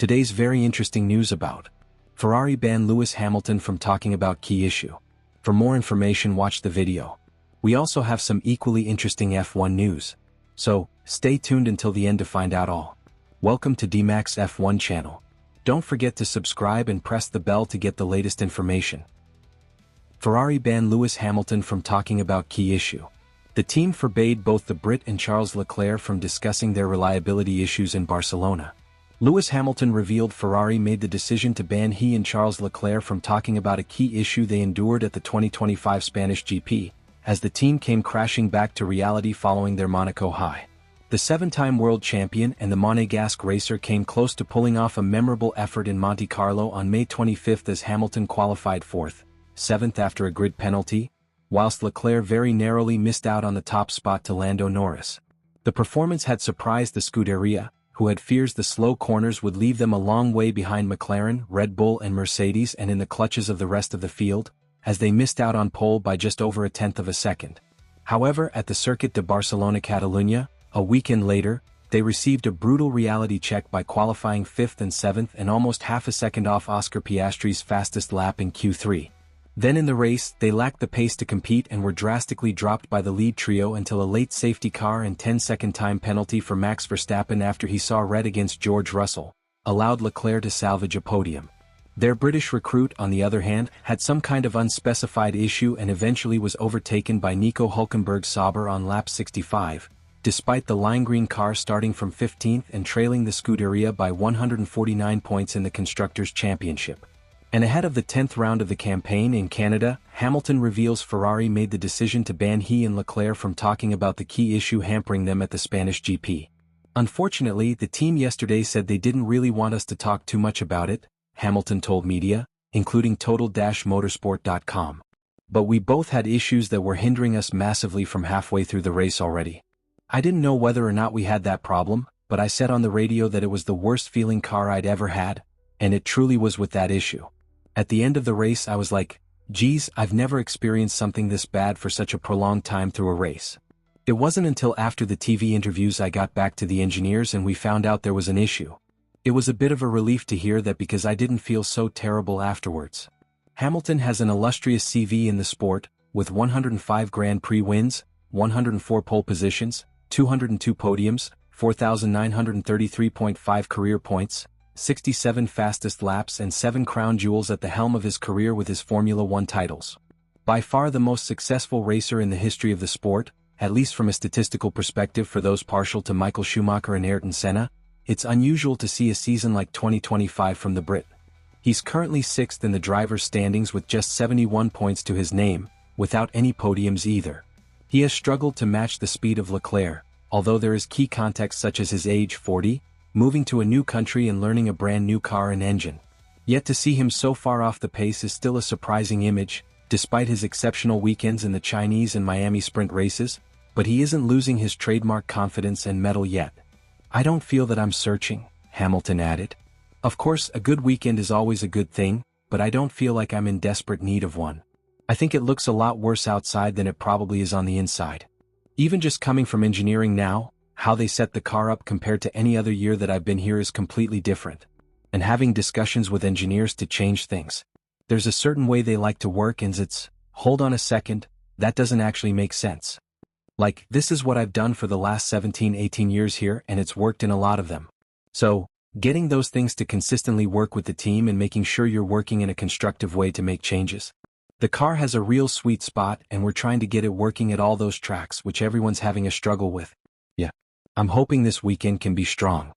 Today's very interesting news about Ferrari ban Lewis Hamilton from talking about key issue. For more information, watch the video. We also have some equally interesting F1 news. So, stay tuned until the end to find out all. Welcome to DMAX F1 channel. Don't forget to subscribe and press the bell to get the latest information. Ferrari banned Lewis Hamilton from talking about key issue. The team forbade both the Brit and Charles Leclerc from discussing their reliability issues in Barcelona. Lewis Hamilton revealed Ferrari made the decision to ban he and Charles Leclerc from talking about a key issue they endured at the 2025 Spanish GP, as the team came crashing back to reality following their Monaco high. The seven-time world champion and the Monegasque racer came close to pulling off a memorable effort in Monte Carlo on May 25 as Hamilton qualified 4th, 7th after a grid penalty, whilst Leclerc very narrowly missed out on the top spot to Lando Norris. The performance had surprised the Scuderia, who had fears the slow corners would leave them a long way behind McLaren, Red Bull and Mercedes and in the clutches of the rest of the field, as they missed out on pole by just over a tenth of a second. However, at the Circuit de Barcelona Catalunya, a weekend later, they received a brutal reality check by qualifying 5th and 7th and almost half a second off Oscar Piastri's fastest lap in Q3. Then in the race, they lacked the pace to compete and were drastically dropped by the lead trio until a late safety car and 10-second time penalty for Max Verstappen after he saw red against George Russell allowed Leclerc to salvage a podium. Their British recruit, on the other hand, had some kind of unspecified issue and eventually was overtaken by Nico Hülkenberg's Sauber on lap 65, despite the lime green car starting from 15th and trailing the Scuderia by 149 points in the Constructors' Championship. And ahead of the 10th round of the campaign in Canada, Hamilton reveals Ferrari made the decision to ban he and Leclerc from talking about the key issue hampering them at the Spanish GP. Unfortunately, the team yesterday said they didn't really want us to talk too much about it, Hamilton told media, including Total-Motorsport.com. But we both had issues that were hindering us massively from halfway through the race already. I didn't know whether or not we had that problem, but I said on the radio that it was the worst feeling car I'd ever had, and it truly was with that issue. At the end of the race I was like, geez, I've never experienced something this bad for such a prolonged time through a race. It wasn't until after the TV interviews I got back to the engineers and we found out there was an issue. It was a bit of a relief to hear that because I didn't feel so terrible afterwards. Hamilton has an illustrious CV in the sport, with 105 Grand Prix wins, 104 pole positions, 202 podiums, 4,933.5 career points, 67 fastest laps and 7 crown jewels at the helm of his career with his Formula One titles. By far the most successful racer in the history of the sport, at least from a statistical perspective for those partial to Michael Schumacher and Ayrton Senna, it's unusual to see a season like 2025 from the Brit. He's currently 6th in the driver's standings with just 71 points to his name, without any podiums either. He has struggled to match the speed of Leclerc, although there is key context such as his age 40, moving to a new country and learning a brand new car and engine. Yet to see him so far off the pace is still a surprising image, despite his exceptional weekends in the Chinese and Miami sprint races, but he isn't losing his trademark confidence and mettle yet. I don't feel that I'm searching, Hamilton added. Of course, a good weekend is always a good thing, but I don't feel like I'm in desperate need of one. I think it looks a lot worse outside than it probably is on the inside. Even just coming from engineering now, how they set the car up compared to any other year that I've been here is completely different. And having discussions with engineers to change things. There's a certain way they like to work and it's, hold on a second, that doesn't actually make sense. Like, this is what I've done for the last 17-18 years here and it's worked in a lot of them. So, getting those things to consistently work with the team and making sure you're working in a constructive way to make changes. The car has a real sweet spot and we're trying to get it working at all those tracks which everyone's having a struggle with. Yeah. I'm hoping this weekend can be strong.